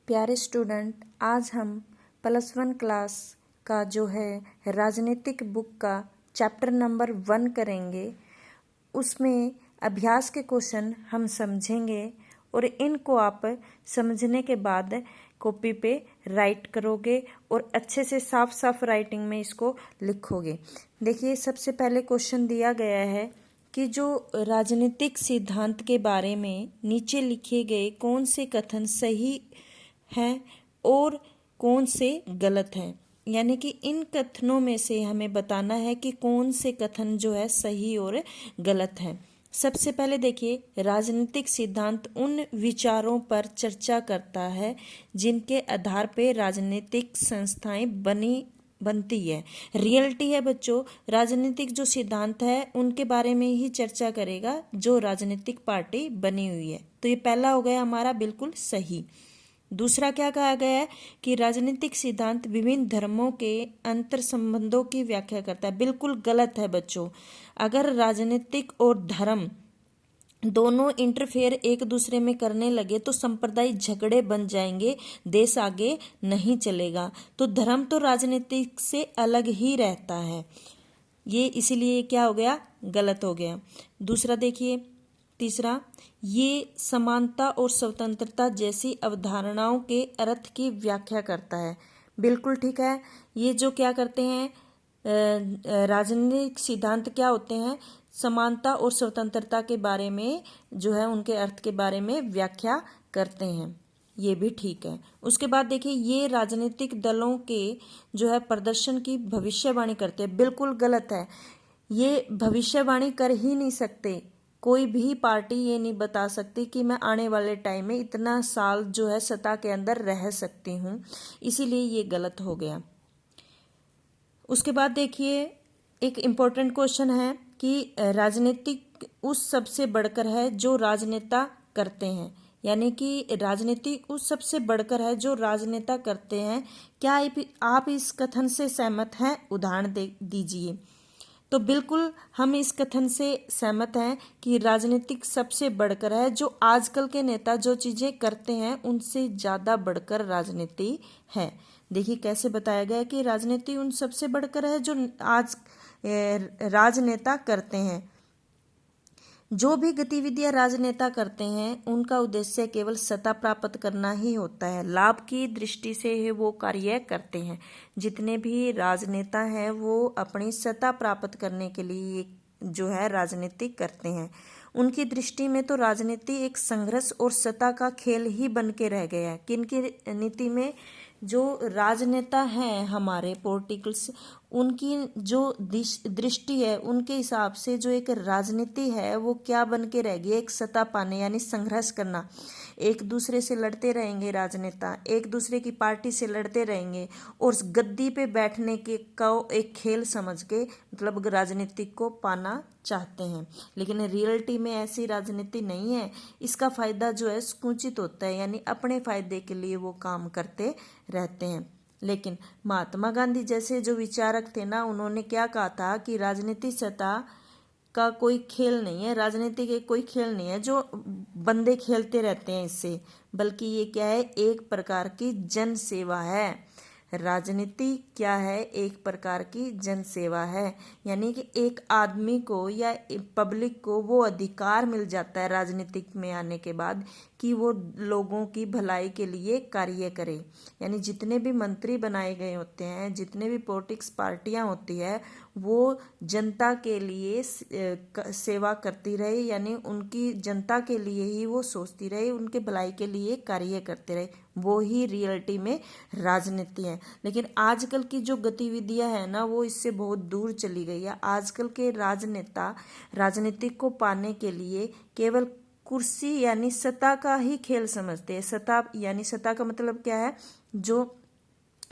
प्यारे स्टूडेंट, आज हम +1 क्लास का जो है राजनीतिक बुक का चैप्टर नंबर 1 करेंगे। उसमें अभ्यास के क्वेश्चन हम समझेंगे और इनको आप समझने के बाद कॉपी पे राइट करोगे और अच्छे से साफ साफ राइटिंग में इसको लिखोगे। देखिए, सबसे पहले क्वेश्चन दिया गया है कि जो राजनीतिक सिद्धांत के बारे में नीचे लिखे गए कौन से कथन सही हैं और कौन से गलत हैं, यानी कि इन कथनों में से हमें बताना है कि कौन से कथन जो है सही और गलत हैं। सबसे पहले देखिए, राजनीतिक सिद्धांत उन विचारों पर चर्चा करता है जिनके आधार पर राजनीतिक संस्थाएं बनती है। रियलिटी है बच्चों, राजनीतिक जो सिद्धांत है उनके बारे में ही चर्चा करेगा जो राजनीतिक पार्टी बनी हुई है। तो ये पहला हो गया हमारा बिल्कुल सही। दूसरा क्या कहा गया है कि राजनीतिक सिद्धांत विभिन्न धर्मों के अंतर संबंधों की व्याख्या करता है। बिल्कुल गलत है बच्चों। अगर राजनीतिक और धर्म दोनों इंटरफेयर एक दूसरे में करने लगे तो सांप्रदायिक झगड़े बन जाएंगे, देश आगे नहीं चलेगा। तो धर्म तो राजनीतिक से अलग ही रहता है, ये इसीलिए क्या हो गया, गलत हो गया। दूसरा देखिए, तीसरा, ये समानता और स्वतंत्रता जैसी अवधारणाओं के अर्थ की व्याख्या करता है। बिल्कुल ठीक है। ये जो क्या करते हैं, राजनीतिक सिद्धांत क्या होते हैं, समानता और स्वतंत्रता के बारे में जो है उनके अर्थ के बारे में व्याख्या करते हैं। ये भी ठीक है। उसके बाद देखिए, ये राजनीतिक दलों के जो है प्रदर्शन की भविष्यवाणी करते हैं। बिल्कुल गलत है। ये भविष्यवाणी कर ही नहीं सकते। कोई भी पार्टी ये नहीं बता सकती कि मैं आने वाले टाइम में इतना साल जो है सत्ता के अंदर रह सकती हूँ, इसीलिए ये गलत हो गया। उसके बाद देखिए, एक इम्पोर्टेंट क्वेश्चन है कि राजनीतिक उस सबसे बढ़कर है जो राजनेता करते हैं, यानी कि राजनीति उस सबसे बढ़कर है जो राजनेता करते हैं। क्या आप इस कथन से सहमत हैं? उदाहरण दीजिए। तो बिल्कुल हम इस कथन से सहमत हैं कि राजनीतिक सबसे बढ़कर है। जो आजकल के नेता जो चीजें करते हैं उनसे ज्यादा बढ़कर राजनीति है। देखिए कैसे बताया गया कि राजनीति उन सबसे बढ़कर है जो आज राजनेता करते हैं। जो भी गतिविधियां राजनेता करते हैं उनका उद्देश्य केवल सत्ता प्राप्त करना ही होता है, लाभ की दृष्टि से वो कार्य करते हैं। जितने भी राजनेता हैं वो अपनी सत्ता प्राप्त करने के लिए जो है राजनीति करते हैं। उनकी दृष्टि में तो राजनीति एक संघर्ष और सत्ता का खेल ही बन के रह गया है। किनकी नीति में जो राजनेता हैं हमारे पॉलिटिकल्स, उनकी जो दृष्टि है उनके हिसाब से जो एक राजनीति है वो क्या बन के रह गई, एक सत्ता पाने यानी संघर्ष करना। एक दूसरे से लड़ते रहेंगे राजनेता, एक दूसरे की पार्टी से लड़ते रहेंगे और गद्दी पे बैठने के का एक खेल समझ के मतलब राजनीति को पाना चाहते हैं। लेकिन रियलिटी में ऐसी राजनीति नहीं है। इसका फायदा जो है संकुचित होता है, यानी अपने फायदे के लिए वो काम करते रहते हैं। लेकिन महात्मा गांधी जैसे जो विचारक थे ना, उन्होंने क्या कहा था कि राजनीति सत्ता का कोई खेल नहीं है, राजनीति के कोई खेल नहीं है जो बंदे खेलते रहते हैं इससे, बल्कि ये क्या है, एक प्रकार की जन सेवा है। राजनीति क्या है, एक प्रकार की जन सेवा है, यानी कि एक आदमी को या पब्लिक को वो अधिकार मिल जाता है राजनीतिक में आने के बाद कि वो लोगों की भलाई के लिए कार्य करे। यानी जितने भी मंत्री बनाए गए होते हैं, जितने भी पॉलिटिक्स पार्टियां होती है, वो जनता के लिए सेवा करती रहे, यानी उनकी जनता के लिए ही वो सोचती रहे, उनके भलाई के लिए कार्य करते रहे। वो ही रियलिटी में राजनीति है। लेकिन आजकल की जो गतिविधियां हैं ना, वो इससे बहुत दूर चली गई है। आजकल के राजनेता राजनीति को पाने के लिए केवल कुर्सी यानी सत्ता का ही खेल समझते हैं। सत्ता यानी सत्ता का मतलब क्या है, जो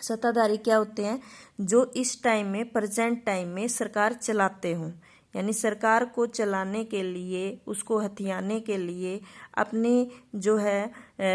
सत्ताधारी क्या होते हैं, जो इस टाइम में प्रेजेंट टाइम में सरकार चलाते हों, यानी सरकार को चलाने के लिए, उसको हथियाने के लिए अपनी जो है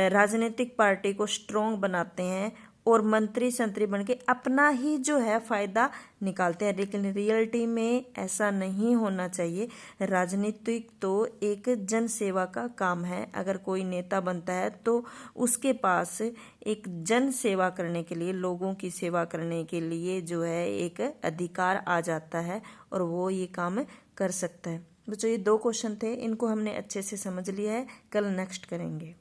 राजनीतिक पार्टी को स्ट्रॉन्ग बनाते हैं और मंत्री संतरी बन के अपना ही जो है फायदा निकालते हैं, लेकिन रियलिटी में ऐसा नहीं होना चाहिए। राजनीतिक तो एक जन सेवा का काम है। अगर कोई नेता बनता है तो उसके पास एक जन सेवा करने के लिए, लोगों की सेवा करने के लिए जो है एक अधिकार आ जाता है और वो ये काम कर सकता है। बच्चों, ये 2 क्वेश्चन थे, इनको हमने अच्छे से समझ लिया है। कल नेक्स्ट करेंगे।